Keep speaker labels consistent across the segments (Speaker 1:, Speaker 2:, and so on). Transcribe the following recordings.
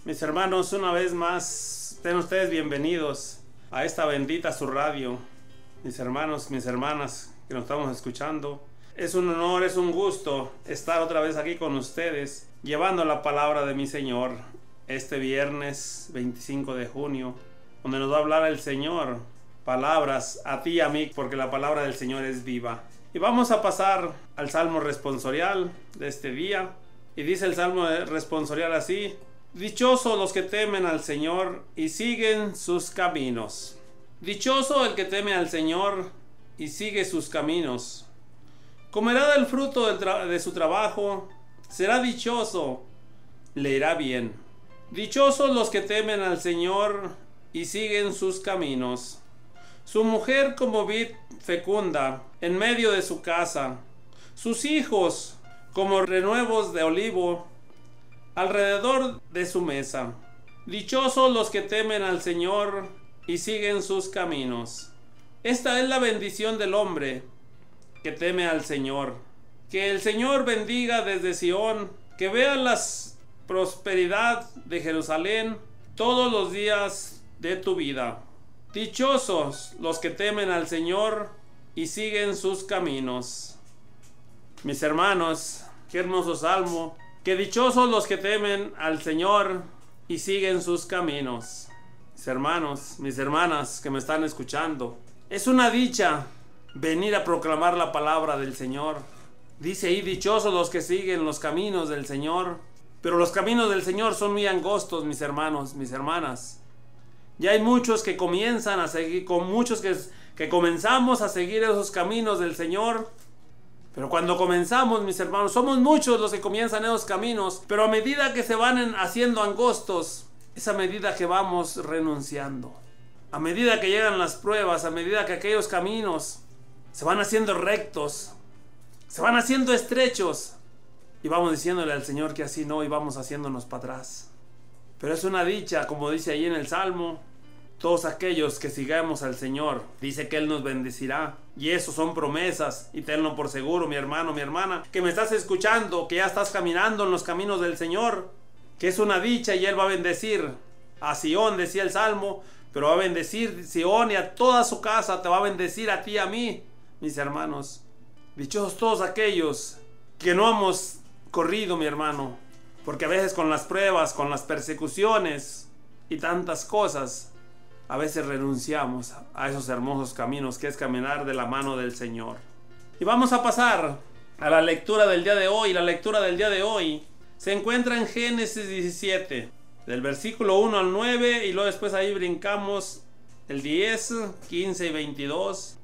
Speaker 1: Mis hermanos, una vez más, estén ustedes bienvenidos a esta bendita su radio. Mis hermanos, mis hermanas que nos estamos escuchando, es un honor, es un gusto estar otra vez aquí con ustedes, llevando la palabra de mi Señor este viernes 25 de junio, donde nos va a hablar el Señor palabras a ti y a mí, porque la palabra del Señor es viva. Y vamos a pasar al Salmo responsorial de este día. Y dice el Salmo responsorial así: dichosos los que temen al Señor y siguen sus caminos. Dichoso el que teme al Señor y sigue sus caminos. Comerá del fruto de su trabajo, será dichoso, le irá bien. Dichosos los que temen al Señor y siguen sus caminos. Su mujer como vid fecunda en medio de su casa, sus hijos como renuevos de olivo alrededor de su mesa. Dichosos los que temen al Señor y siguen sus caminos. Esta es la bendición del hombre que teme al Señor. Que el Señor bendiga desde Sión, que vea la prosperidad de Jerusalén todos los días de tu vida. Dichosos los que temen al Señor y siguen sus caminos. Mis hermanos, qué hermoso salmo. Que dichosos los que temen al Señor y siguen sus caminos. Mis hermanos, mis hermanas que me están escuchando, es una dicha venir a proclamar la palabra del Señor. Dice ahí: dichosos los que siguen los caminos del Señor. Pero los caminos del Señor son muy angostos, mis hermanos, mis hermanas. Ya hay muchos que comienzan a seguir, con muchos que comenzamos a seguir esos caminos del Señor. Pero cuando comenzamos, mis hermanos, somos muchos los que comienzan esos caminos, pero a medida que se van haciendo angostos, es a medida que vamos renunciando. A medida que llegan las pruebas, a medida que aquellos caminos se van haciendo rectos, se van haciendo estrechos, y vamos diciéndole al Señor que así no, y vamos haciéndonos para atrás. Pero es una dicha, como dice ahí en el Salmo, todos aquellos que sigamos al Señor, dice que Él nos bendecirá. Y eso son promesas, y tenlo por seguro, mi hermano, mi hermana, que me estás escuchando, que ya estás caminando en los caminos del Señor, que es una dicha, y Él va a bendecir a Sión, decía el Salmo, pero va a bendecir Sión y a toda su casa, te va a bendecir a ti y a mí, mis hermanos. Dichosos todos aquellos que no hemos corrido, mi hermano, porque a veces con las pruebas, con las persecuciones y tantas cosas, a veces renunciamos a esos hermosos caminos que es caminar de la mano del Señor. Y vamos a pasar a la lectura del día de hoy. La lectura del día de hoy se encuentra en Génesis 17, del versículo 1 al 9, y luego después ahí brincamos el 10, 15 y 22,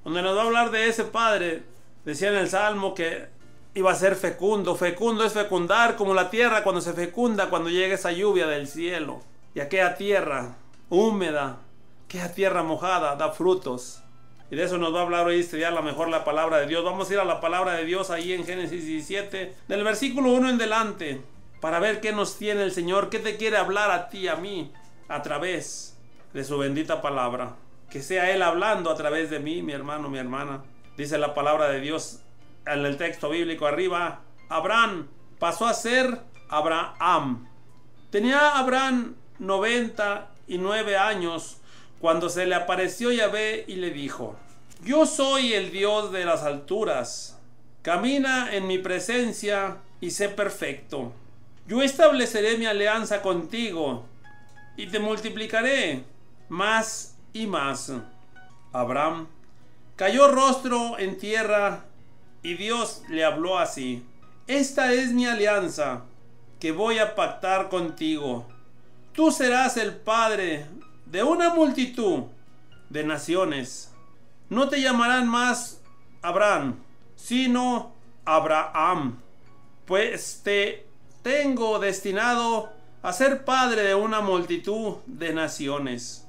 Speaker 1: donde nos va a hablar de ese padre. Decía en el Salmo que iba a ser fecundo. Fecundo es fecundar, como la tierra cuando se fecunda, cuando llega esa lluvia del cielo. Y aquella tierra húmeda, aquella tierra mojada, da frutos. Y de eso nos va a hablar hoy este día a lo mejor la palabra de Dios. Vamos a ir a la palabra de Dios ahí en Génesis 17, del versículo 1 en delante, para ver qué nos tiene el Señor, qué te quiere hablar a ti y a mí, a través de su bendita palabra. Que sea Él hablando a través de mí, mi hermano, mi hermana. Dice la palabra de Dios en el texto bíblico arriba: Abraham pasó a ser Abraham. Tenía Abraham 99 años cuando se le apareció Yahvé y le dijo: yo soy el Dios de las alturas, camina en mi presencia y sé perfecto. Yo estableceré mi alianza contigo y te multiplicaré más y más. Abraham cayó rostro en tierra y Dios le habló así: esta es mi alianza que voy a pactar contigo. Tú serás el padre de una multitud de naciones. No te llamarán más Abraham, sino Abraham, pues te tengo destinado a ser padre de una multitud de naciones.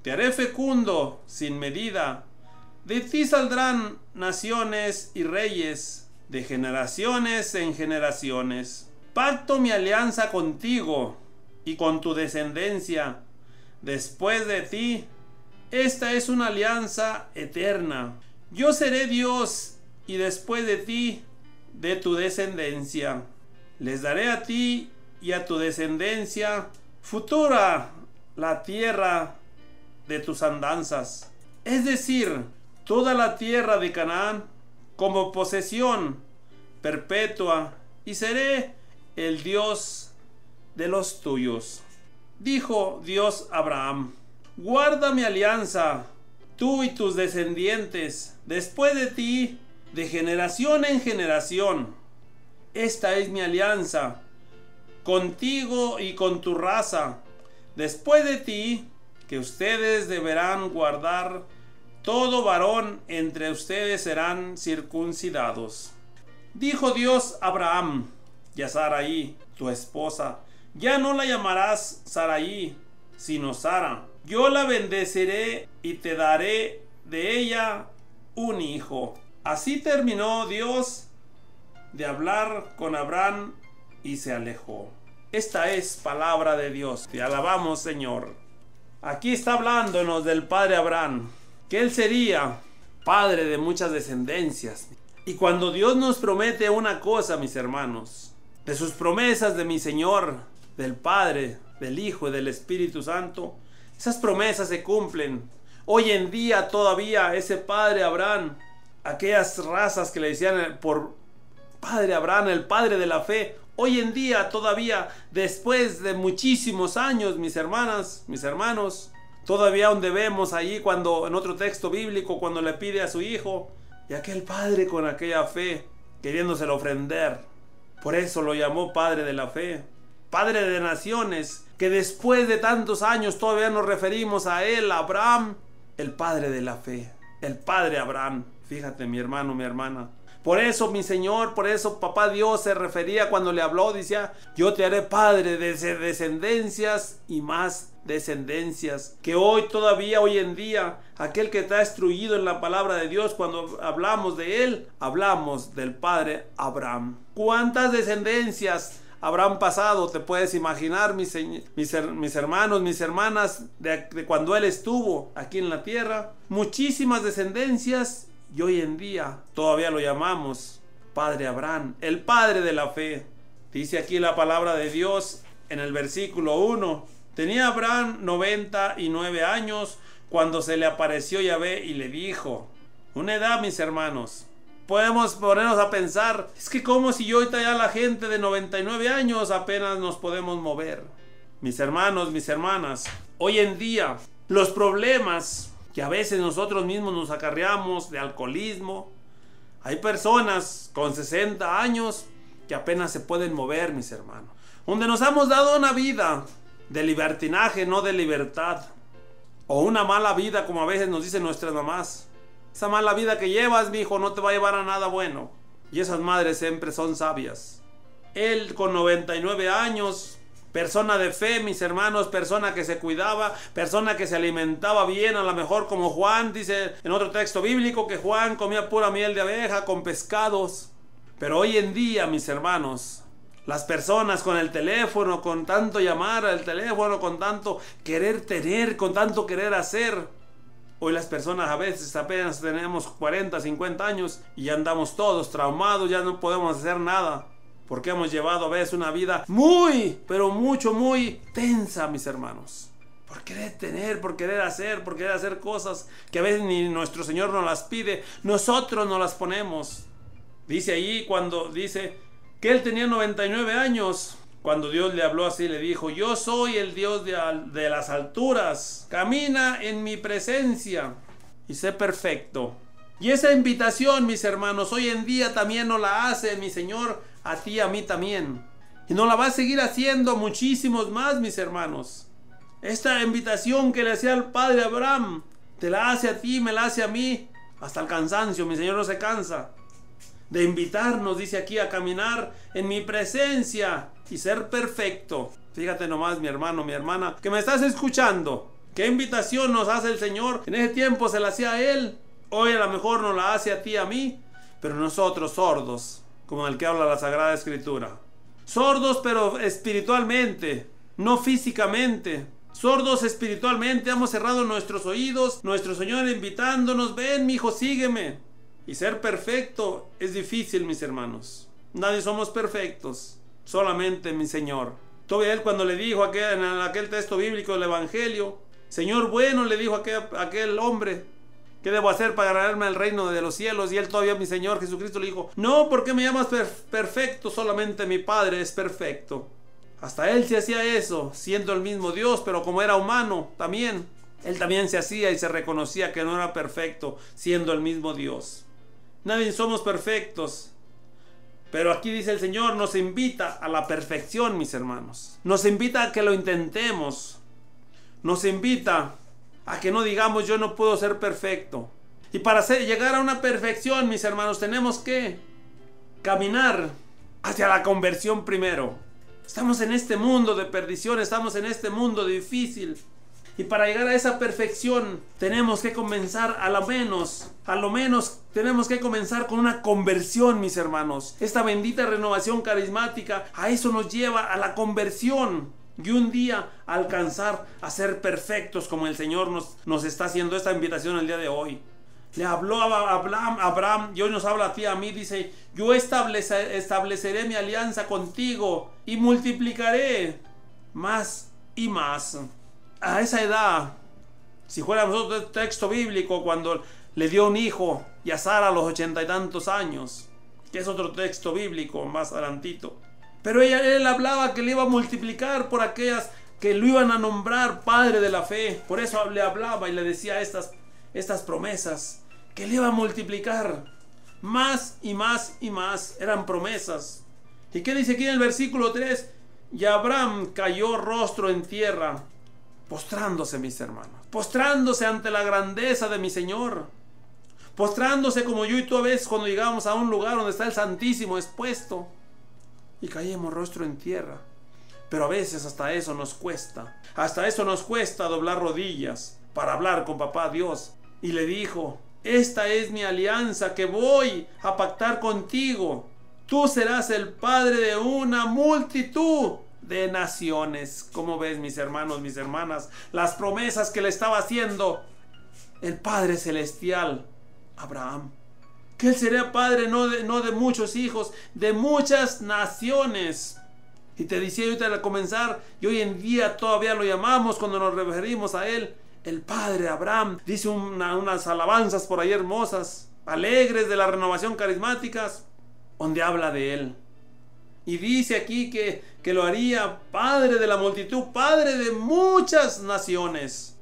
Speaker 1: Te haré fecundo sin medida. De ti saldrán naciones y reyes, de generaciones en generaciones. Pacto mi alianza contigo y con tu descendencia después de ti. Esta es una alianza eterna. Yo seré Dios y después de ti, de tu descendencia. Les daré a ti y a tu descendencia futura la tierra de tus andanzas, es decir, toda la tierra de Canaán como posesión perpetua, y seré el Dios de los tuyos. Dijo Dios a Abraham: guarda mi alianza, tú y tus descendientes después de ti, de generación en generación. Esta es mi alianza contigo y con tu raza después de ti, que ustedes deberán guardar. Todo varón entre ustedes serán circuncidados. Dijo Dios a Abraham y a Sarai, tu esposa: ya no la llamarás Sarai, sino Sara. Yo la bendeciré y te daré de ella un hijo. Así terminó Dios de hablar con Abraham y se alejó. Esta es palabra de Dios. Te alabamos, Señor. Aquí está hablándonos del padre Abraham, que él sería padre de muchas descendencias. Y cuando Dios nos promete una cosa, mis hermanos, de sus promesas de mi Señor, del Padre, del Hijo y del Espíritu Santo, esas promesas se cumplen. Hoy en día todavía ese padre Abraham, aquellas razas que le decían por padre Abraham, el padre de la fe, hoy en día todavía, después de muchísimos años, mis hermanas, mis hermanos, todavía donde vemos allí cuando en otro texto bíblico, cuando le pide a su hijo, y aquel padre con aquella fe, queriéndoselo ofrender. Por eso lo llamó padre de la fe, padre de naciones, que después de tantos años todavía nos referimos a él, Abraham, el padre de la fe, el padre Abraham. Fíjate, mi hermano, mi hermana. Por eso, mi Señor, por eso papá Dios se refería cuando le habló, decía: yo te haré padre de descendencias y más descendencias. Que hoy todavía, hoy en día, aquel que está instruido en la palabra de Dios, cuando hablamos de él, hablamos del padre Abraham. ¿Cuántas descendencias habrán pasado? Te puedes imaginar, mis hermanos, mis hermanas, de cuando él estuvo aquí en la tierra. Muchísimas descendencias. Y hoy en día todavía lo llamamos padre Abraham, el padre de la fe. Dice aquí la palabra de Dios en el versículo 1. Tenía Abraham 99 años cuando se le apareció Yahvé y le dijo. Una edad, mis hermanos. Podemos ponernos a pensar, es que como si yo ahorita ya la gente de 99 años apenas nos podemos mover. Mis hermanos, mis hermanas, hoy en día los problemas que a veces nosotros mismos nos acarreamos de alcoholismo. Hay personas con 60 años que apenas se pueden mover, mis hermanos. Donde nos hemos dado una vida de libertinaje, no de libertad. O una mala vida, como a veces nos dicen nuestras mamás. Esa mala vida que llevas, mi hijo, no te va a llevar a nada bueno. Y esas madres siempre son sabias. Él con 99 años... persona de fe, mis hermanos, persona que se cuidaba, persona que se alimentaba bien, a lo mejor como Juan, dice en otro texto bíblico que Juan comía pura miel de abeja con pescados. Pero hoy en día, mis hermanos, las personas con el teléfono, con tanto llamar al teléfono, con tanto querer tener, con tanto querer hacer. Hoy las personas a veces apenas tenemos 40, 50 años y ya andamos todos traumados, ya no podemos hacer nada. Porque hemos llevado a veces una vida muy, pero muy tensa, mis hermanos. Por querer tener, por querer hacer cosas que a veces ni nuestro Señor nos las pide. Nosotros nos las ponemos. Dice ahí cuando dice que él tenía 99 años. Cuando Dios le habló así, le dijo: yo soy el Dios de las alturas. Camina en mi presencia y sé perfecto. Y esa invitación, mis hermanos, hoy en día también nos la hace mi Señor a ti, a mí también. Y nos la va a seguir haciendo muchísimos más, mis hermanos. Esta invitación que le hacía al padre Abraham, te la hace a ti, me la hace a mí, hasta el cansancio. Mi Señor no se cansa de invitarnos, dice aquí, a caminar en mi presencia y ser perfecto. Fíjate nomás, mi hermano, mi hermana, que me estás escuchando. ¿Qué invitación nos hace el Señor? En ese tiempo se la hacía a él. Hoy a lo mejor nos la hace a ti, a mí. Pero nosotros sordos, como el que habla la Sagrada Escritura. Sordos pero espiritualmente, no físicamente. Sordos espiritualmente, hemos cerrado nuestros oídos. Nuestro Señor invitándonos: ven, mi hijo, sígueme. Y ser perfecto es difícil, mis hermanos. Nadie somos perfectos, solamente mi Señor. Todavía él cuando le dijo en aquel texto bíblico del Evangelio, Señor bueno, le dijo aquel hombre, ¿qué debo hacer para ganarme el reino de los cielos? Y él todavía, mi Señor Jesucristo, le dijo, no, ¿por qué me llamas perfecto? Solamente mi Padre es perfecto. Hasta él se hacía eso, siendo el mismo Dios, pero como era humano también, él también se hacía y se reconocía que no era perfecto, siendo el mismo Dios. Nadie somos perfectos, pero aquí dice el Señor, nos invita a la perfección, mis hermanos. Nos invita a que lo intentemos. Nos invita a que no digamos yo no puedo ser perfecto. Y para llegar a una perfección, mis hermanos, tenemos que caminar hacia la conversión primero. Estamos en este mundo de perdición, estamos en este mundo difícil. Y para llegar a esa perfección tenemos que comenzar a lo menos tenemos que comenzar con una conversión, mis hermanos. Esta bendita renovación carismática, a eso nos lleva, a la conversión. Y un día alcanzar a ser perfectos como el Señor nos está haciendo esta invitación el día de hoy. Le habló a Abraham y hoy nos habla a ti, a mí, dice, yo estableceré mi alianza contigo y multiplicaré más y más. A esa edad, si fuéramos otro texto bíblico, cuando le dio un hijo y a Sara a los 80 y tantos años, que es otro texto bíblico más adelantito, pero él hablaba que le iba a multiplicar por aquellas que lo iban a nombrar padre de la fe. Por eso le hablaba y le decía estas promesas, que le iba a multiplicar más y más y más. Eran promesas. ¿Y qué dice aquí en el versículo 3? Y Abraham cayó rostro en tierra, postrándose, mis hermanos, postrándose ante la grandeza de mi Señor, postrándose como yo y tú a veces cuando llegamos a un lugar donde está el Santísimo expuesto y caemos rostro en tierra. Pero a veces hasta eso nos cuesta doblar rodillas para hablar con papá Dios. Y le dijo, esta es mi alianza que voy a pactar contigo. Tú serás el padre de una multitud de naciones. ¿Cómo ves, mis hermanos, mis hermanas? Las promesas que le estaba haciendo el Padre Celestial a Abraham. Que él sería padre no de muchos hijos, de muchas naciones. Y te decía ahorita al comenzar, y hoy en día todavía lo llamamos cuando nos referimos a él, el Padre Abraham. Dice unas alabanzas por ahí hermosas, alegres de la renovación carismáticas, donde habla de él. Y dice aquí que lo haría padre de la multitud, padre de muchas naciones.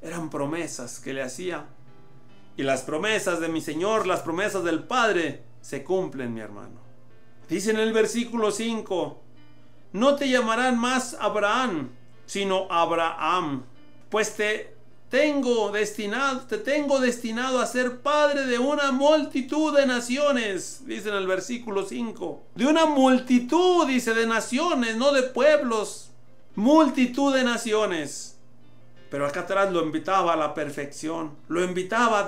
Speaker 1: Eran promesas que le hacía. Y las promesas de mi Señor, las promesas del Padre, se cumplen, mi hermano. Dice en el versículo 5, no te llamarán más Abraham, sino Abraham, pues te tengo destinado a ser padre de una multitud de naciones, dice en el versículo 5. De una multitud, dice, de naciones, no de pueblos, multitud de naciones. Pero acá atrás lo invitaba a la perfección, lo invitaba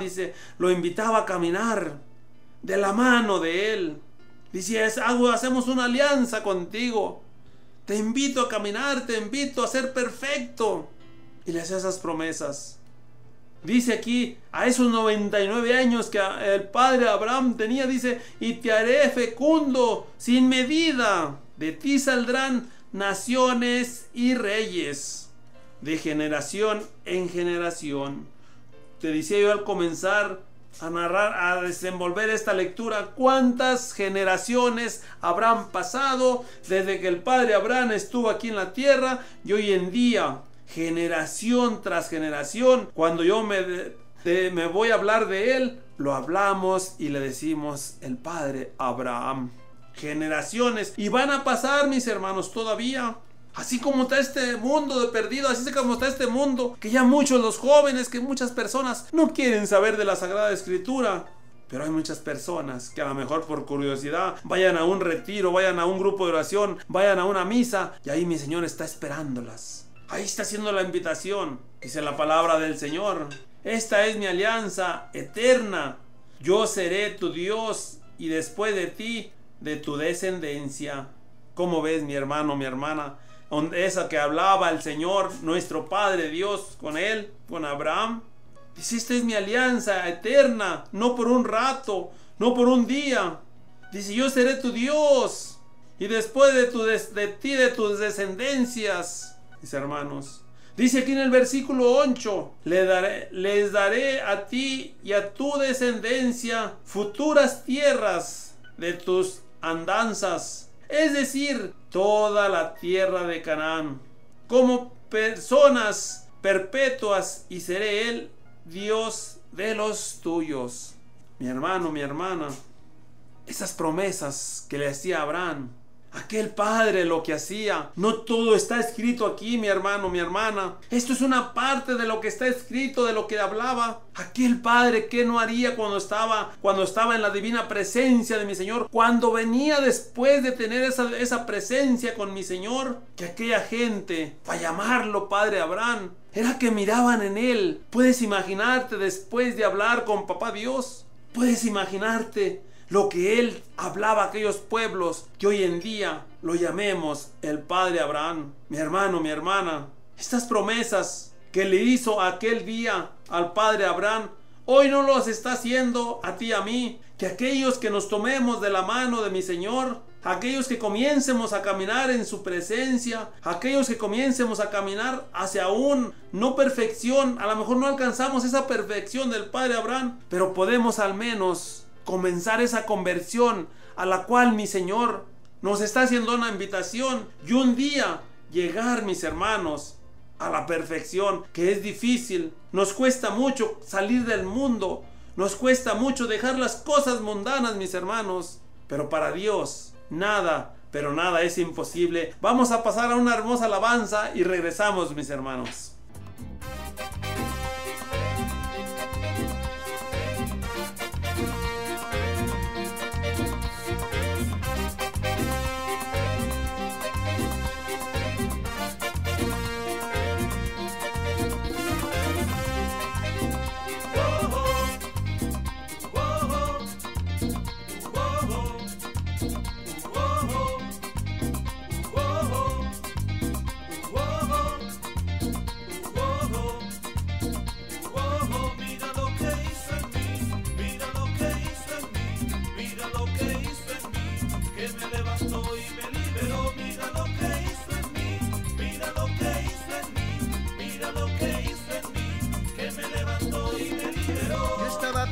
Speaker 1: a caminar de la mano de él. Dice, hacemos una alianza contigo, te invito a caminar, te invito a ser perfecto. Y le hacía esas promesas. Dice aquí, a esos 99 años que el padre Abraham tenía, dice, y te haré fecundo sin medida, de ti saldrán naciones y reyes, de generación en generación. Te decía yo al comenzar a narrar, a desenvolver esta lectura, cuántas generaciones habrán pasado desde que el padre Abraham estuvo aquí en la tierra, y hoy en día, generación tras generación, cuando yo me voy a hablar de él, lo hablamos y le decimos el padre Abraham. Generaciones, y van a pasar, mis hermanos, todavía. Así como está este mundo de perdido, así como está este mundo, que ya muchos los jóvenes, que muchas personas no quieren saber de la Sagrada Escritura. Pero hay muchas personas que a lo mejor por curiosidad vayan a un retiro, vayan a un grupo de oración, vayan a una misa, y ahí mi Señor está esperándolas. Ahí está haciendo la invitación. Dice la palabra del Señor, esta es mi alianza eterna. Yo seré tu Dios y después de ti, de tu descendencia. ¿Cómo ves, mi hermano, mi hermana? Esa que hablaba el Señor, nuestro Padre Dios, con él, con Abraham. Dice, esta es mi alianza eterna, no por un rato, no por un día. Dice, yo seré tu Dios y después de ti, de tus descendencias, mis hermanos. Dice aquí en el versículo 8, les daré a ti y a tu descendencia futuras tierras de tus andanzas, es decir, toda la tierra de Canaán, como personas perpetuas, y seré el Dios de los tuyos. Mi hermano, mi hermana, esas promesas que le hacía Abraham, aquel padre lo que hacía, no todo está escrito aquí, mi hermano, mi hermana. Esto es una parte de lo que está escrito, de lo que hablaba aquel padre. ¿Qué no haría cuando estaba en la divina presencia de mi Señor? Cuando venía después de tener esa presencia con mi Señor, que aquella gente, para llamarlo Padre Abraham, era que miraban en él. ¿Puedes imaginarte después de hablar con Papá Dios? ¿Puedes imaginarte lo que él hablaba a aquellos pueblos que hoy en día lo llamemos el Padre Abraham? Mi hermano, mi hermana, estas promesas que le hizo aquel día al Padre Abraham, hoy no los está haciendo a ti y a mí. Que aquellos que nos tomemos de la mano de mi Señor, aquellos que comiencemos a caminar en su presencia, aquellos que comiencemos a caminar hacia no perfección, a lo mejor no alcanzamos esa perfección del Padre Abraham, pero podemos al menos comenzar esa conversión a la cual mi Señor nos está haciendo una invitación, y un día llegar, mis hermanos, a la perfección, que es difícil. Nos cuesta mucho salir del mundo, nos cuesta mucho dejar las cosas mundanas, mis hermanos, pero para Dios nada, pero nada es imposible. Vamos a pasar a una hermosa alabanza y regresamos, mis hermanos.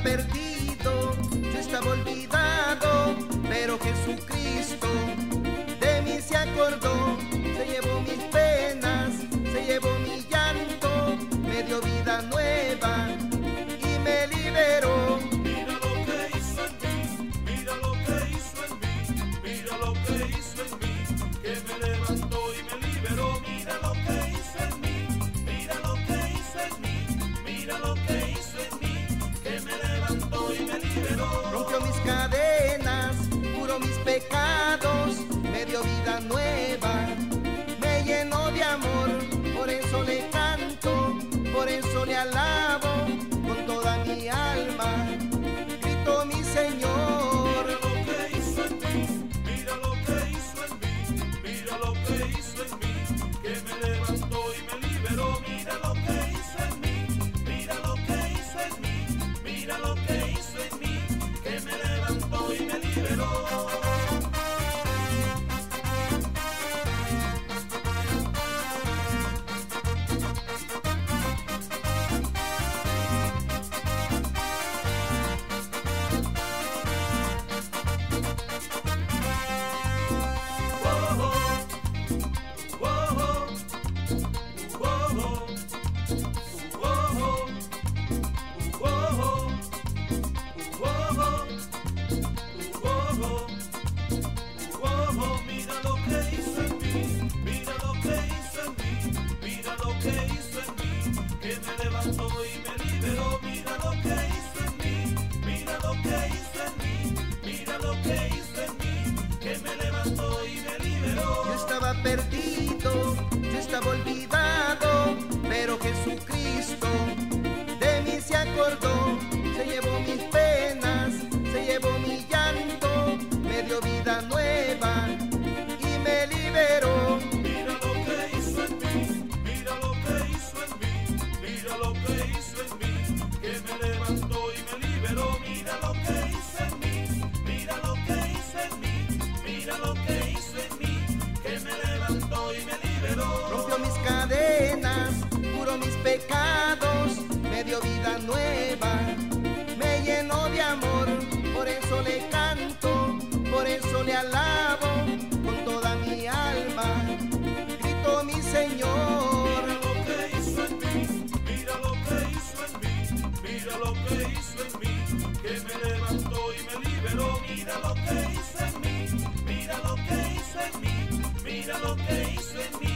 Speaker 2: Perdido, yo estaba olvidado, pero Jesucristo de mí se acordó, se llevó mis penas, se llevó mi llanto, me dio vida nueva y me liberó.
Speaker 3: Mira lo que hizo en mí, mira lo que hizo en mí, mira lo que hizo en mí, que me levantó y me liberó. Mira lo que hizo en mí, mira lo que hizo en mí, mira lo que hizo en mí, que me levantó y me liberó.
Speaker 2: Rompió mis cadenas, curó mis pecados, me dio vida nueva, me llenó de amor, por eso le canto, por eso le alabo, con toda mi alma, grito mi Señor.
Speaker 3: Mira lo que hizo en mí, mira lo que hizo en mí, mira lo que hizo en mí, que me levantó y me liberó. Mira lo que hizo en mí, mira lo que hizo en mí, mira lo que hizo en mí, que me levantó y me liberó. Mira lo que hizo en mí, mira lo que hizo en mí, mira lo que hizo en mí, que me levantó y me liberó. Mira lo que hizo en mí, mira lo que hizo en mí, mira lo que hizo en mí, que me levantó y me liberó.
Speaker 2: Yo estaba perdido, yo estaba olvidado, pero Jesucristo de mí se acordó, se llevó mis penas, se llevó mi llanto, me dio vida nueva y me liberó.
Speaker 3: Mira lo que hizo en mí, mira lo que hizo en mí, mira lo que hizo en mí, que me levantó
Speaker 2: eso le alabo con toda mi alma. Grito mi Señor.
Speaker 3: Mira lo que hizo en mí, mira lo que hizo en mí, mira lo que hizo en mí, que me levantó y me liberó. Mira lo que hizo en mí, mira lo que hizo en mí, mira lo que hizo en mí,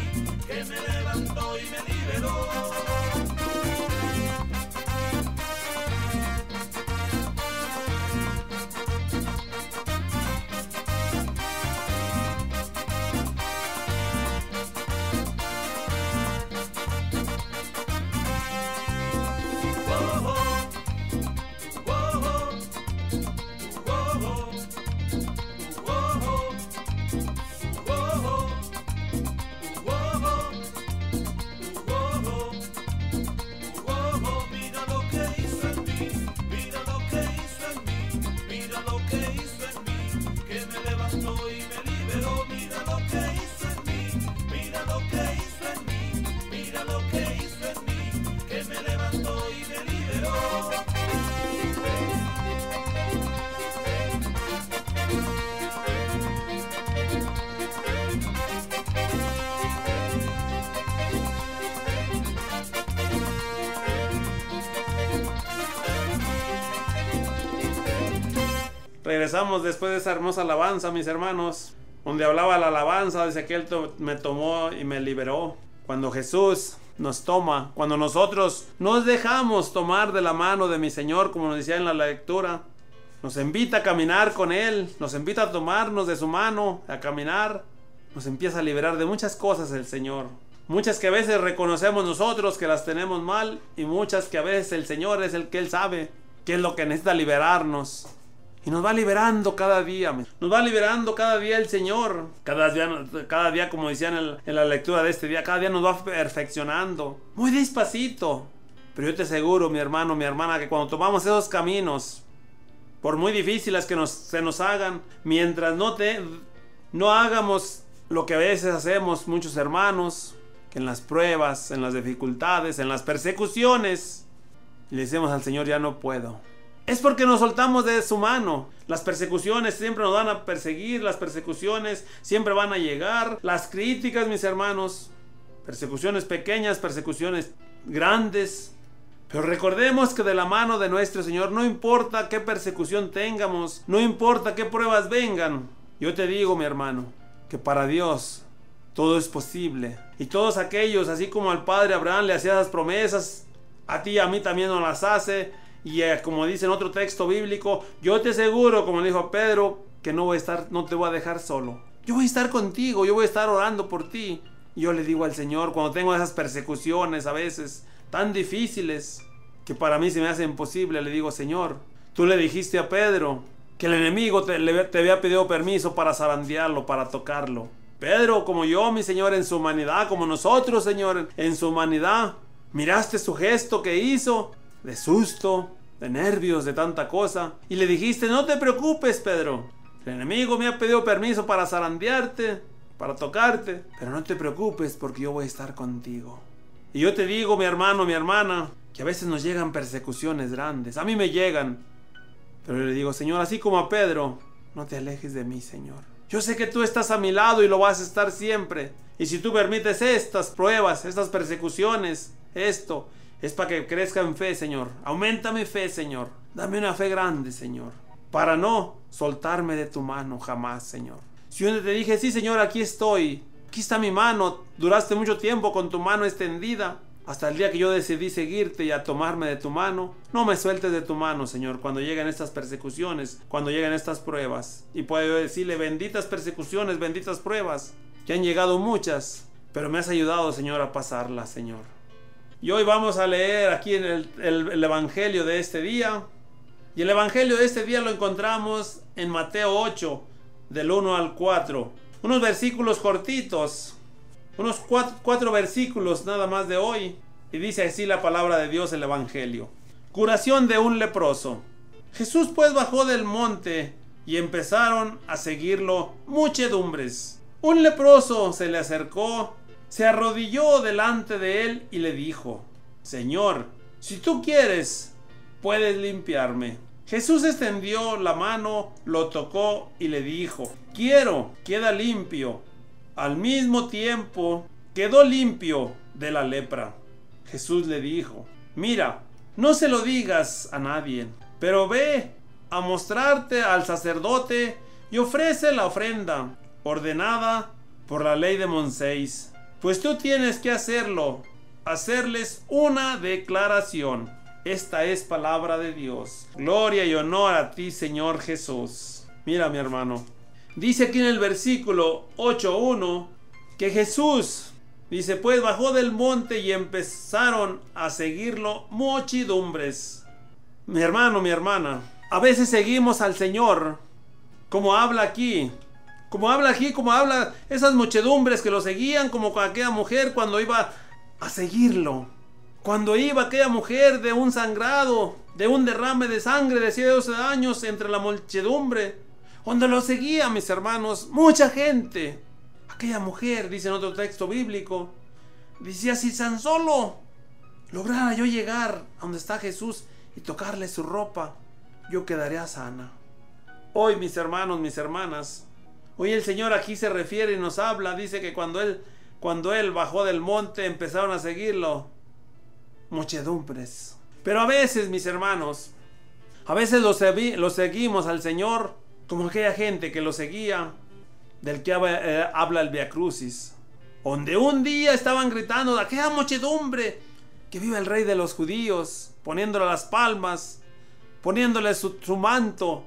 Speaker 3: que me levantó y me liberó.
Speaker 1: Regresamos después de esa hermosa alabanza, mis hermanos, donde hablaba la alabanza, dice que Él me tomó y me liberó. Cuando Jesús nos toma, cuando nosotros nos dejamos tomar de la mano de mi Señor, como nos decía en la lectura, nos invita a caminar con Él, nos invita a tomarnos de su mano, a caminar, nos empieza a liberar de muchas cosas el Señor. Muchas que a veces reconocemos nosotros que las tenemos mal, y muchas que a veces el Señor es el que Él sabe qué es lo que necesita liberarnos. Y nos va liberando cada día. Nos va liberando cada día el Señor. Cada día, como decían en la lectura de este día, cada día nos va perfeccionando. Muy despacito. Pero yo te aseguro, mi hermano, mi hermana, que cuando tomamos esos caminos, por muy difíciles que se nos hagan, mientras no hagamos lo que a veces hacemos muchos hermanos, que en las pruebas, en las dificultades, en las persecuciones, le decimos al Señor, ya no puedo. Es porque nos soltamos de su mano. Las persecuciones siempre nos van a perseguir, las persecuciones siempre van a llegar. Las críticas, mis hermanos, persecuciones pequeñas, persecuciones grandes. Pero recordemos que de la mano de nuestro Señor, no importa qué persecución tengamos, no importa qué pruebas vengan. Yo te digo, mi hermano, que para Dios todo es posible. Y todos aquellos, así como al padre Abraham le hacía esas promesas, a ti y a mí también nos las hace. Y como dice en otro texto bíblico, yo te aseguro, como le dijo a Pedro, que no te voy a dejar solo. Yo voy a estar contigo, yo voy a estar orando por ti. Y yo le digo al Señor, cuando tengo esas persecuciones a veces tan difíciles, que para mí se me hace imposible, le digo, Señor, tú le dijiste a Pedro que el enemigo te había pedido permiso para zarandearlo, para tocarlo. Pedro, como yo, mi Señor, en su humanidad, como nosotros, Señor, en su humanidad, miraste su gesto que hizo, de susto, de nervios, de tanta cosa, y le dijiste, no te preocupes, Pedro, el enemigo me ha pedido permiso para zarandearte, para tocarte, pero no te preocupes porque yo voy a estar contigo. Y yo te digo, mi hermano, mi hermana, que a veces nos llegan persecuciones grandes, a mí me llegan, pero yo le digo, Señor, así como a Pedro, no te alejes de mí, Señor. Yo sé que tú estás a mi lado y lo vas a estar siempre, y si tú permites estas pruebas, estas persecuciones, esto es para que crezca en fe, Señor. Aumenta mi fe, Señor. Dame una fe grande, Señor, para no soltarme de tu mano jamás, Señor. Si yo te dije, sí, Señor, aquí estoy, aquí está mi mano, duraste mucho tiempo con tu mano extendida, hasta el día que yo decidí seguirte y a tomarme de tu mano, no me sueltes de tu mano, Señor, cuando lleguen estas persecuciones, cuando lleguen estas pruebas. Y puedo decirle, benditas persecuciones, benditas pruebas, que han llegado muchas, pero me has ayudado, Señor, a pasarlas, Señor. Y hoy vamos a leer aquí en el Evangelio de este día. Y el Evangelio de este día lo encontramos en Mateo 8, del 1 al 4. Unos versículos cortitos, unos cuatro versículos nada más de hoy. Y dice así la palabra de Dios, el Evangelio. Curación de un leproso. Jesús pues bajó del monte y empezaron a seguirlo muchedumbres. Un leproso se le acercó, se arrodilló delante de él y le dijo, Señor, si tú quieres, puedes limpiarme. Jesús extendió la mano, lo tocó y le dijo: quiero, queda limpio. Al mismo tiempo quedó limpio de la lepra. Jesús le dijo: mira, no se lo digas a nadie, pero ve a mostrarte al sacerdote y ofrece la ofrenda ordenada por la ley de Moisés, pues tú tienes que hacerlo, hacerles una declaración. Esta es palabra de Dios. Gloria y honor a ti, Señor Jesús. Mira, mi hermano, dice aquí en el versículo 8:1 que Jesús, dice, pues bajó del monte y empezaron a seguirlo muchedumbres. Mi hermano, mi hermana, a veces seguimos al Señor como habla aquí, como habla esas muchedumbres que lo seguían, como con aquella mujer cuando iba a seguirlo. Cuando iba aquella mujer de un sangrado, de un derrame de sangre de 12 años entre la muchedumbre, cuando lo seguía, mis hermanos, mucha gente. Aquella mujer, dice en otro texto bíblico, decía: si tan solo lograra yo llegar a donde está Jesús y tocarle su ropa, yo quedaría sana. Hoy, mis hermanos, mis hermanas, hoy el Señor aquí se refiere y nos habla, dice que cuando él bajó del monte empezaron a seguirlo muchedumbres. Pero a veces, mis hermanos, a veces lo seguimos al Señor como aquella gente que lo seguía, del que habla el Via Crucis, donde un día estaban gritando de aquella muchedumbre: que viva el Rey de los judíos, poniéndole las palmas, poniéndole su manto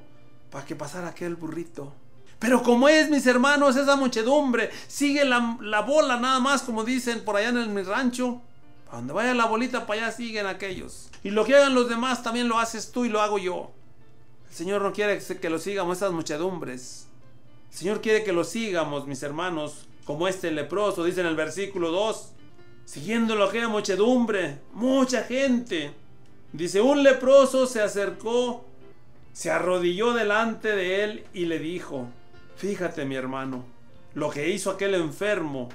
Speaker 1: para que pasara aquel burrito. Pero como es, mis hermanos, esa muchedumbre sigue la bola nada más, como dicen por allá en mi rancho. A donde vaya la bolita, para allá siguen aquellos. Y lo que hagan los demás también lo haces tú y lo hago yo. El Señor no quiere que lo sigamos esas muchedumbres. El Señor quiere que lo sigamos, mis hermanos, como este leproso, dice en el versículo 2, siguiéndolo aquella muchedumbre, mucha gente. Dice: un leproso se acercó, se arrodilló delante de él y le dijo: fíjate, mi hermano, lo que hizo aquel enfermo,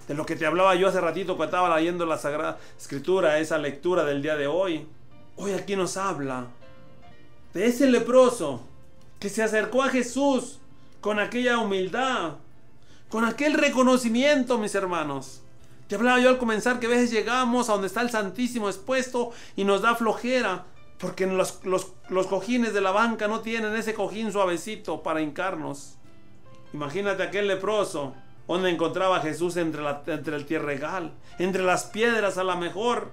Speaker 1: de lo que te hablaba yo hace ratito cuando estaba leyendo la Sagrada Escritura, esa lectura del día de hoy. Hoy aquí nos habla de ese leproso que se acercó a Jesús con aquella humildad, con aquel reconocimiento, mis hermanos. Te hablaba yo al comenzar que a veces llegamos a donde está el Santísimo expuesto y nos da flojera, porque los cojines de la banca no tienen ese cojín suavecito para hincarnos. Imagínate aquel leproso, donde encontraba a Jesús entre el tierregal, entre las piedras a lo mejor.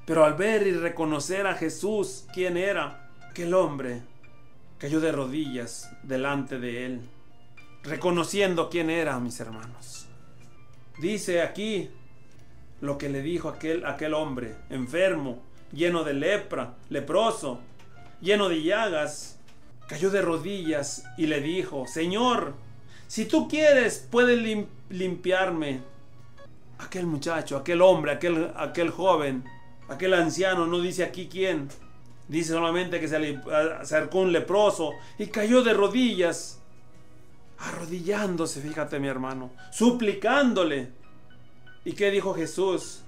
Speaker 1: Pero al ver y reconocer a Jesús, ¿quién era? Aquel hombre cayó de rodillas delante de él, reconociendo quién era, mis hermanos. Dice aquí lo que le dijo aquel hombre enfermo, lleno de lepra, leproso, lleno de llagas. Cayó de rodillas y le dijo: Señor, si tú quieres, puedes limpiarme. Aquel muchacho, aquel hombre, aquel joven, aquel anciano, no dice aquí quién. Dice solamente que se le acercó un leproso y cayó de rodillas, arrodillándose, fíjate, mi hermano, suplicándole. ¿Y qué dijo Jesús?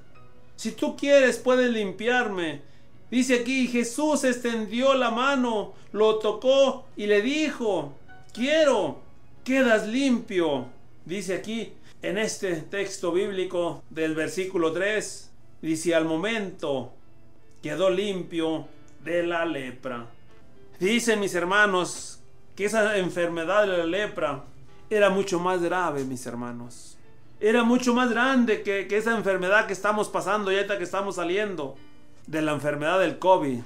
Speaker 1: Si tú quieres, puedes limpiarme. Dice aquí: Jesús extendió la mano, lo tocó y le dijo: quiero, quedas limpio. Dice aquí en este texto bíblico del versículo 3, dice: al momento quedó limpio de la lepra. Dicen, mis hermanos, que esa enfermedad de la lepra era mucho más grave, mis hermanos. Era mucho más grande que esa enfermedad que estamos pasando y ahorita que estamos saliendo de la enfermedad del COVID.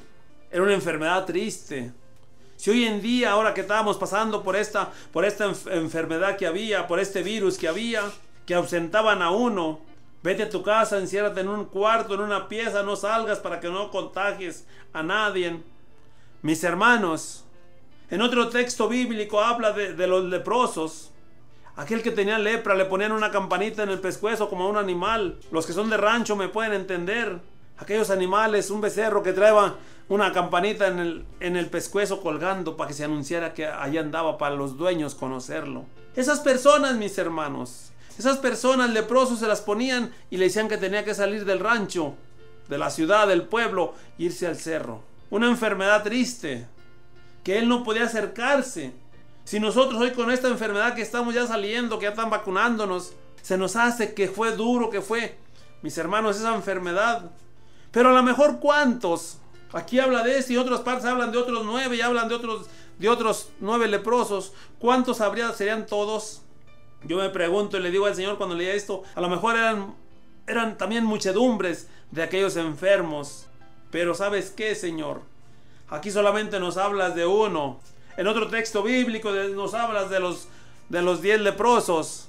Speaker 1: Era una enfermedad triste. Si hoy en día, ahora que estábamos pasando por esta enfermedad que había, por este virus que había, que ausentaban a uno, vete a tu casa, enciérrate en un cuarto, en una pieza, no salgas para que no contagies a nadie. Mis hermanos, en otro texto bíblico habla de los leprosos. Aquel que tenía lepra le ponían una campanita en el pescuezo como a un animal. Los que son de rancho me pueden entender. Aquellos animales, un becerro que traía una campanita en el pescuezo colgando para que se anunciara que allí andaba, para los dueños conocerlo. Esas personas, mis hermanos, esas personas leprosos se las ponían y le decían que tenía que salir del rancho, de la ciudad, del pueblo, e irse al cerro. Una enfermedad triste. que él no podía acercarse. Si nosotros hoy con esta enfermedad que estamos ya saliendo, que ya están vacunándonos, se nos hace que fue duro, que fue, mis hermanos, esa enfermedad. Pero a lo mejor ¿cuántos? Aquí habla de eso y en otras partes hablan de otros 9 y hablan de otros 9 leprosos. ¿Cuántos serían todos? Yo me pregunto y le digo al Señor cuando leía esto, a lo mejor eran también muchedumbres de aquellos enfermos. Pero ¿sabes qué, Señor? Aquí solamente nos hablas de uno. En otro texto bíblico nos hablas de los 10 leprosos.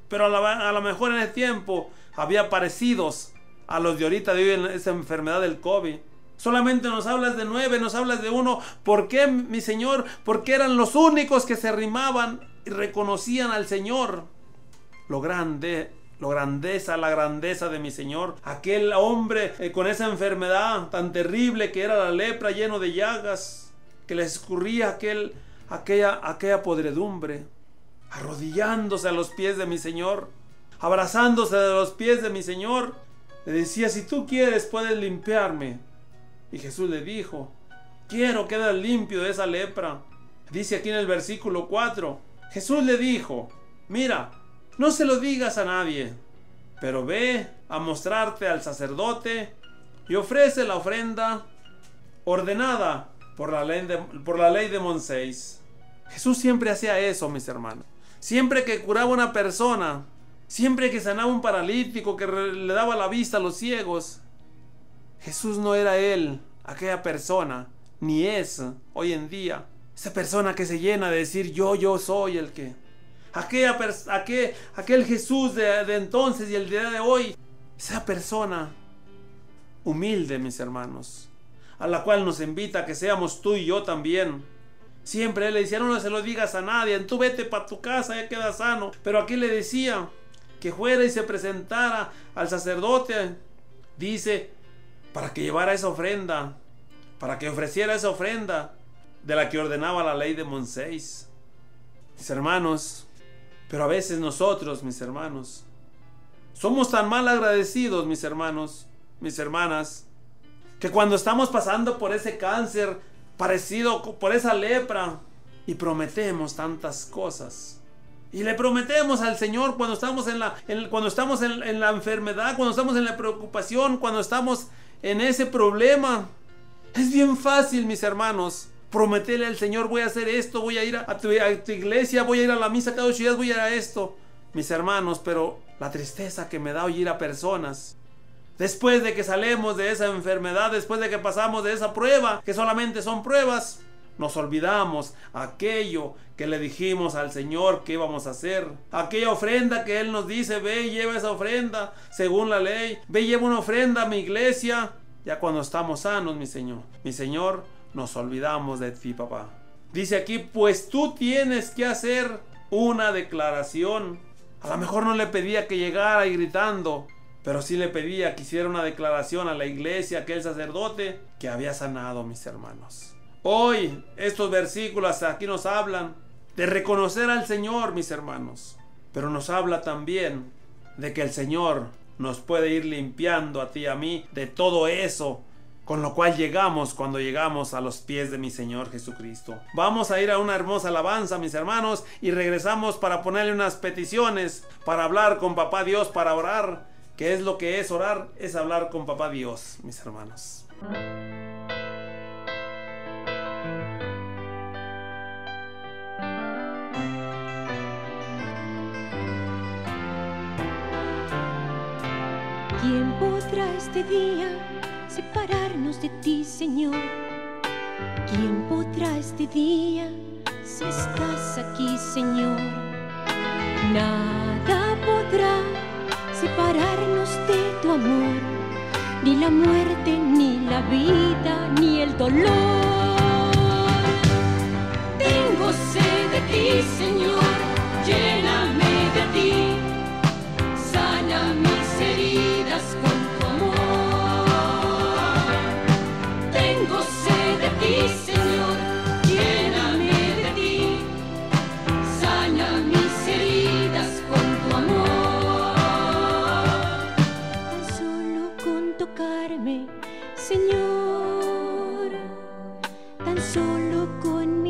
Speaker 1: Pero a lo mejor en ese tiempo había parecidos a los de ahorita de hoy en esa enfermedad del COVID. Solamente nos hablas de 9, nos hablas de uno. ¿Por qué, mi Señor? Porque eran los únicos que se arrimaban y reconocían al Señor. La grandeza de mi Señor. Aquel hombre con esa enfermedad tan terrible que era la lepra, lleno de llagas, que le escurría aquella podredumbre, arrodillándose a los pies de mi Señor, abrazándose de los pies de mi Señor, le decía: si tú quieres puedes limpiarme. Y Jesús le dijo: quiero quedar limpio de esa lepra. Dice aquí en el versículo 4, Jesús le dijo: mira, no se lo digas a nadie, pero ve a mostrarte al sacerdote y ofrece la ofrenda ordenada por la ley de Moisés. Jesús siempre hacía eso, mis hermanos. Siempre que curaba a una persona, siempre que sanaba a un paralítico, que le daba la vista a los ciegos, Jesús no era él, aquella persona, ni es hoy en día esa persona que se llena de decir yo soy el que. Aquel Jesús de entonces y el día de hoy, esa persona humilde, mis hermanos, a la cual nos invita a que seamos tú y yo también. Siempre él le decía: no se lo digas a nadie, tú vete para tu casa, ya quedas sano. Pero aquí le decía que fuera y se presentara al sacerdote, dice, para que llevara esa ofrenda, para que ofreciera esa ofrenda de la que ordenaba la ley de Moisés. Mis hermanos, pero a veces nosotros, mis hermanos, somos tan mal agradecidos, mis hermanos, mis hermanas, que cuando estamos pasando por ese cáncer parecido, por esa lepra, y prometemos tantas cosas, y le prometemos al Señor cuando estamos en la enfermedad, cuando estamos en la preocupación, cuando estamos en ese problema. Es bien fácil, mis hermanos, prometerle al Señor: voy a hacer esto, voy a ir a tu iglesia, voy a ir a la misa cada 8 días, voy a ir a esto. Mis hermanos, pero la tristeza que me da oír a personas, después de que salimos de esa enfermedad, después de que pasamos de esa prueba, que solamente son pruebas, nos olvidamos aquello que le dijimos al Señor que íbamos a hacer. Aquella ofrenda que Él nos dice: ve y lleva esa ofrenda según la ley. Ve y lleva una ofrenda a mi iglesia. Ya cuando estamos sanos, mi Señor, nos olvidamos de ti, papá. Dice aquí: pues tú tienes que hacer una declaración. A lo mejor no le pedía que llegara y gritando, pero sí le pedía que hiciera una declaración a la iglesia, a aquel sacerdote que había sanado, mis hermanos. Hoy estos versículos aquí nos hablan de reconocer al Señor, mis hermanos, pero nos habla también de que el Señor nos puede ir limpiando a ti y a mí de todo eso con lo cual llegamos cuando llegamos a los pies de mi Señor Jesucristo. Vamos a ir a una hermosa alabanza, mis hermanos, y regresamos para ponerle unas peticiones, para hablar con Papá Dios, para orar. ¿Qué es lo que es orar? Es hablar con Papá Dios, mis hermanos.
Speaker 4: ¿Quién podrá este día separarnos de ti, Señor? ¿Quién podrá este día si estás aquí, Señor? Nada podrá separarnos de tu amor, ni la muerte, ni la vida, ni el dolor. Tengo sed de ti, Señor, lléname de ti, sana mis heridas con tu amor. Tengo sed de ti, Señor, lléname de ti, sana mis heridas con tu amor. Tan solo con tocarme, Señor, tan solo con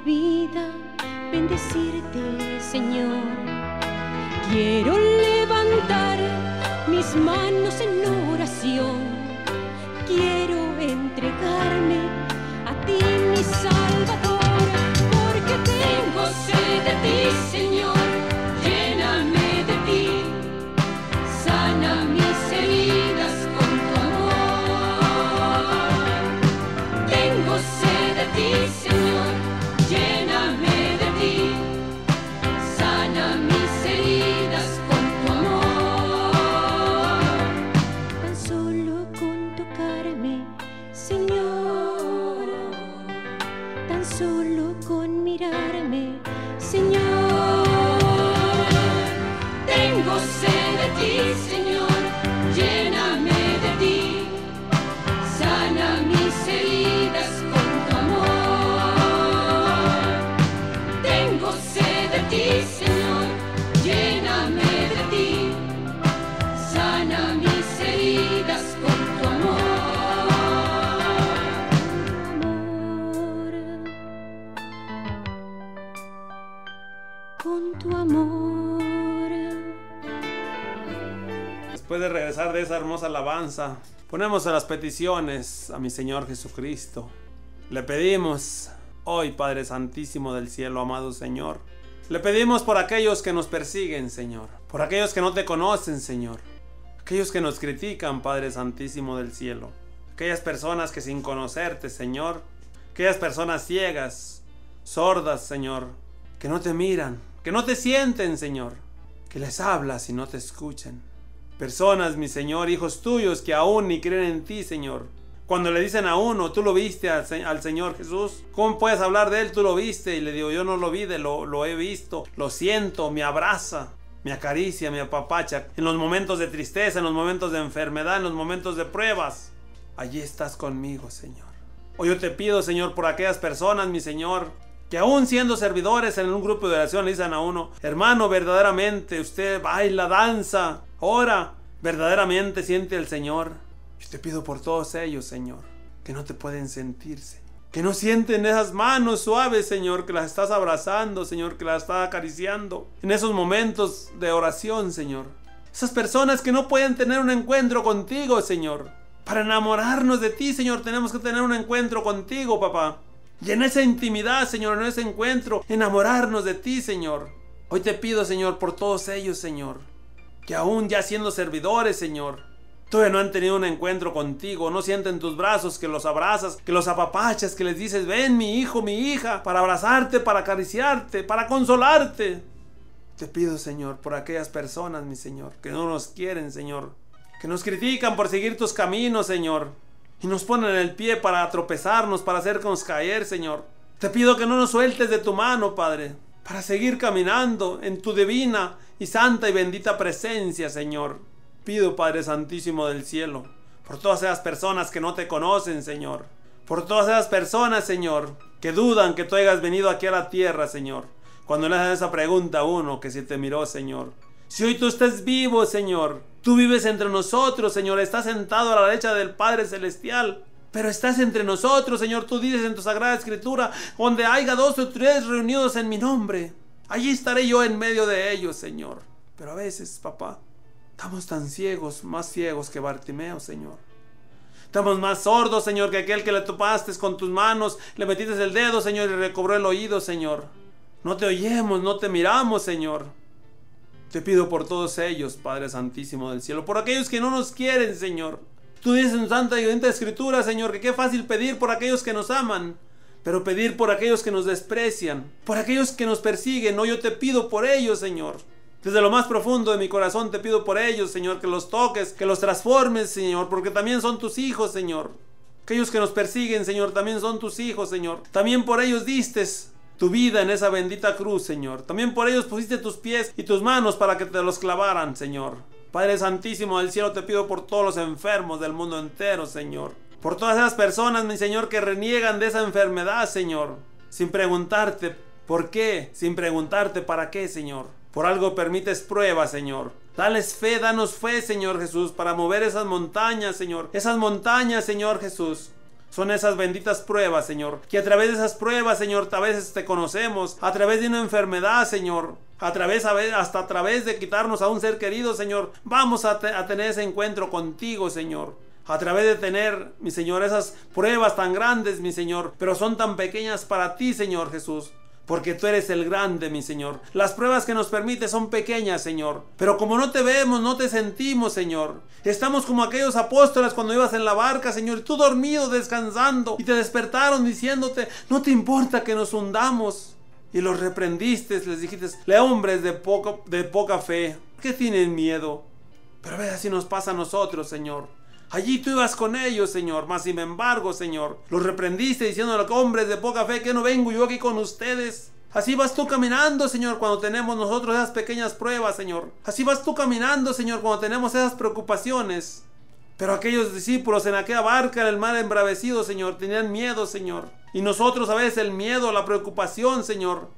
Speaker 4: vida bendecirte, Señor. Quiero levantar mis manos en oración. Quiero entregarme a ti, mi Salvador, porque tengo sed de ti, Señor. Lléname de ti, sana mis heridas con tu amor. Tengo sed de ti, Señor. Lléname de ti, sana mis heridas con tu amor. Tan solo con tocarme, Señor, tan solo con mirarme, Señor. Tengo sed de ti, Señor, lléname de ti, sana mis heridas con tu amor. Tengo sed de ti, Señor, lléname de ti, sana mis heridas con tu amor. Con tu amor.
Speaker 1: Después de regresar de esa hermosa alabanza, ponemos a las peticiones a mi Señor Jesucristo. Le pedimos hoy, Padre Santísimo del cielo, amado Señor. Le pedimos por aquellos que nos persiguen, Señor. Por aquellos que no te conocen, Señor. Aquellos que nos critican, Padre Santísimo del cielo. Aquellas personas que sin conocerte, Señor. Aquellas personas ciegas, sordas, Señor. Que no te miran, que no te sienten, Señor. Que les hablas y no te escuchan. Personas, mi Señor, hijos tuyos que aún ni creen en ti, Señor. Cuando le dicen a uno, tú lo viste al Señor Jesús, ¿cómo puedes hablar de Él? Tú lo viste. Y le digo, yo no lo vi, lo he visto, lo siento, me abraza, me acaricia, me apapacha. En los momentos de tristeza, en los momentos de enfermedad, en los momentos de pruebas, allí estás conmigo, Señor. Hoy yo te pido, Señor, por aquellas personas, mi Señor, que aún siendo servidores en un grupo de oración le dicen a uno, hermano, verdaderamente usted baila, danza, ora, verdaderamente siente el Señor. Yo te pido por todos ellos, Señor, que no te pueden sentirse, que no sienten esas manos suaves, Señor, que las estás abrazando, Señor, que las estás acariciando en esos momentos de oración, Señor. Esas personas que no pueden tener un encuentro contigo, Señor. Para enamorarnos de ti, Señor, tenemos que tener un encuentro contigo, papá. Y en esa intimidad, Señor, en ese encuentro, enamorarnos de ti, Señor. Hoy te pido, Señor, por todos ellos, Señor, que aún ya siendo servidores, Señor, todavía no han tenido un encuentro contigo, no sienten tus brazos, que los abrazas, que los apapachas, que les dices, ven mi hijo, mi hija, para abrazarte, para acariciarte, para consolarte. Te pido, Señor, por aquellas personas, mi Señor, que no nos quieren, Señor, que nos critican por seguir tus caminos, Señor, y nos ponen el pie para tropezarnos, para hacernos caer, Señor. Te pido que no nos sueltes de tu mano, Padre, para seguir caminando en tu divina y santa y bendita presencia, Señor. Pido, Padre Santísimo del cielo, por todas esas personas que no te conocen, Señor. Por todas esas personas, Señor, que dudan que tú hayas venido aquí a la tierra, Señor. Cuando le hacen esa pregunta a uno que si te miró, Señor. Si hoy tú estás vivo, Señor, tú vives entre nosotros, Señor, estás sentado a la derecha del Padre Celestial, pero estás entre nosotros, Señor. Tú dices en tu Sagrada Escritura, donde haya 2 o 3 reunidos en mi nombre, allí estaré yo en medio de ellos, Señor. Pero a veces, papá, estamos tan ciegos, más ciegos que Bartimeo, Señor. Estamos más sordos, Señor, que aquel que le topaste con tus manos, le metiste el dedo, Señor, y recobró el oído, Señor. No te oyemos, no te miramos, Señor. Te pido por todos ellos, Padre Santísimo del cielo, por aquellos que no nos quieren, Señor. Tú dices en Santa y Bendita Escritura, Señor, que qué fácil pedir por aquellos que nos aman, pero pedir por aquellos que nos desprecian, por aquellos que nos persiguen. No, yo te pido por ellos, Señor. Desde lo más profundo de mi corazón te pido por ellos, Señor, que los toques, que los transformes, Señor, porque también son tus hijos, Señor. Aquellos que nos persiguen, Señor, también son tus hijos, Señor. También por ellos distes tu vida en esa bendita cruz, Señor. También por ellos pusiste tus pies y tus manos para que te los clavaran, Señor. Padre Santísimo del cielo, te pido por todos los enfermos del mundo entero, Señor. Por todas esas personas, mi Señor, que reniegan de esa enfermedad, Señor, sin preguntarte por qué, sin preguntarte para qué, Señor. Por algo permites pruebas, Señor. Dales fe, danos fe, Señor Jesús, para mover esas montañas, Señor. Esas montañas, Señor Jesús, Son esas benditas pruebas, Señor, que a través de esas pruebas, Señor, a veces te conocemos, a través de una enfermedad, Señor, hasta a través de quitarnos a un ser querido, Señor, vamos a tener ese encuentro contigo, Señor. A través de tener, mi Señor, esas pruebas tan grandes, mi Señor, pero son tan pequeñas para ti, Señor Jesús. Porque tú eres el grande, mi Señor. Las pruebas que nos permites son pequeñas, Señor. Pero como no te vemos, no te sentimos, Señor. Estamos como aquellos apóstoles cuando ibas en la barca, Señor, y tú dormido, descansando. Y te despertaron diciéndote, no te importa que nos hundamos. Y los reprendiste, les dijiste, hombres de poca fe, ¿qué tienen miedo? Pero ve, así nos pasa a nosotros, Señor. Allí tú ibas con ellos, Señor, mas sin embargo, Señor, los reprendiste diciéndole, hombres de poca fe, que no vengo yo aquí con ustedes. Así vas tú caminando, Señor, cuando tenemos nosotros esas pequeñas pruebas, Señor. Así vas tú caminando, Señor, cuando tenemos esas preocupaciones. Pero aquellos discípulos en aquella barca en el mar embravecido, Señor, tenían miedo, Señor. Y nosotros a veces el miedo, la preocupación, Señor,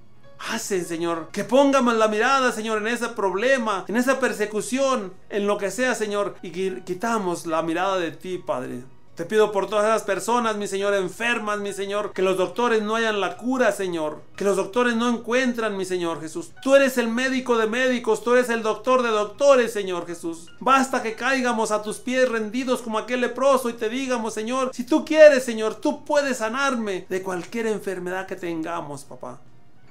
Speaker 1: hacen, Señor, que pongamos la mirada, Señor, en ese problema, en esa persecución, en lo que sea, Señor, y quitamos la mirada de ti, Padre. Te pido por todas esas personas, mi Señor, enfermas, mi Señor, que los doctores no hayan la cura, Señor, que los doctores no encuentran, mi Señor Jesús. Tú eres el médico de médicos, tú eres el doctor de doctores, Señor Jesús. Basta que caigamos a tus pies rendidos como aquel leproso y te digamos, Señor, si tú quieres, Señor, tú puedes sanarme de cualquier enfermedad que tengamos, papá.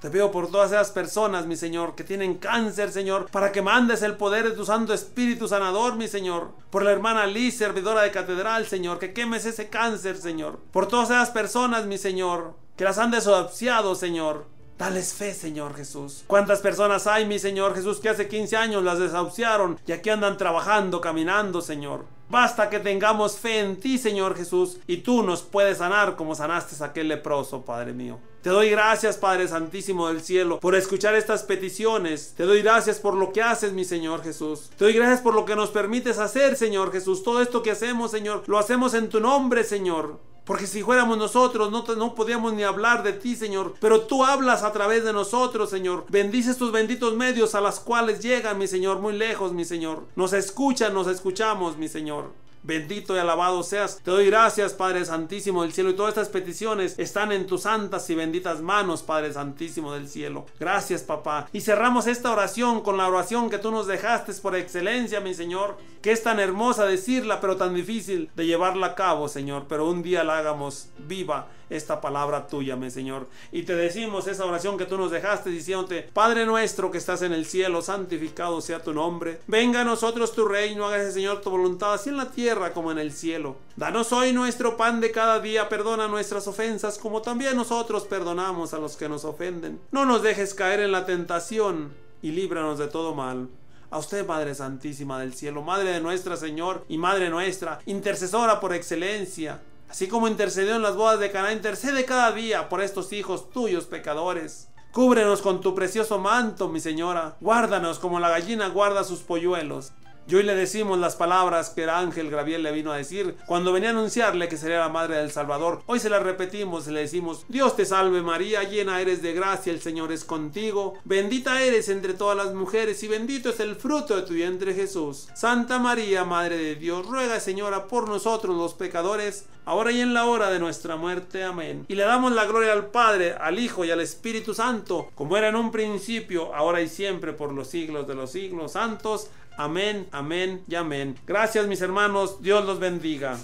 Speaker 1: Te pido por todas esas personas, mi Señor, que tienen cáncer, Señor, para que mandes el poder de tu Santo Espíritu sanador, mi Señor. Por la hermana Liz, servidora de catedral, Señor, que quemes ese cáncer, Señor. Por todas esas personas, mi Señor, que las han desahuciado, Señor. Dales fe, Señor Jesús. ¿Cuántas personas hay, mi Señor Jesús, que hace 15 años las desahuciaron y aquí andan trabajando, caminando, Señor? Basta que tengamos fe en ti, Señor Jesús, y tú nos puedes sanar como sanaste a aquel leproso, Padre mío. Te doy gracias, Padre Santísimo del cielo, por escuchar estas peticiones. Te doy gracias por lo que haces, mi Señor Jesús. Te doy gracias por lo que nos permites hacer, Señor Jesús. Todo esto que hacemos, Señor, lo hacemos en tu nombre, Señor. Porque si fuéramos nosotros, no podíamos ni hablar de ti, Señor. Pero tú hablas a través de nosotros, Señor. Bendices tus benditos medios a las cuales llegan, mi Señor, muy lejos, mi Señor. Nos escuchan, nos escuchamos, mi Señor. Bendito y alabado seas. Te doy gracias, Padre Santísimo del cielo. Y todas estas peticiones están en tus santas y benditas manos, Padre Santísimo del cielo. Gracias, papá. Y cerramos esta oración con la oración que tú nos dejaste por excelencia, mi Señor. Que es tan hermosa decirla, pero tan difícil de llevarla a cabo, Señor. Pero un día la hagamos viva esta palabra tuya, mi Señor. Y te decimos esa oración que tú nos dejaste diciéndote: Padre nuestro que estás en el cielo, santificado sea tu nombre. Venga a nosotros tu reino, hágase, Señor, tu voluntad, así en la tierra como en el cielo. Danos hoy nuestro pan de cada día, perdona nuestras ofensas, como también nosotros perdonamos a los que nos ofenden. No nos dejes caer en la tentación, y líbranos de todo mal. A usted, Madre Santísima del cielo, Madre de nuestra Señor y Madre nuestra, intercesora por excelencia, así como intercedió en las bodas de Caná, intercede cada día por estos hijos tuyos pecadores. Cúbrenos con tu precioso manto, mi Señora. Guárdanos como la gallina guarda sus polluelos. Y hoy le decimos las palabras que el ángel Gabriel le vino a decir cuando venía a anunciarle que sería la madre del Salvador. Hoy se las repetimos y le decimos: Dios te salve María, llena eres de gracia, el Señor es contigo. Bendita eres entre todas las mujeres y bendito es el fruto de tu vientre Jesús. Santa María, Madre de Dios, ruega, Señora, por nosotros los pecadores, ahora y en la hora de nuestra muerte. Amén. Y le damos la gloria al Padre, al Hijo y al Espíritu Santo, como era en un principio, ahora y siempre, por los siglos de los siglos santos. Amén, amén y amén. Gracias, mis hermanos. Dios los bendiga.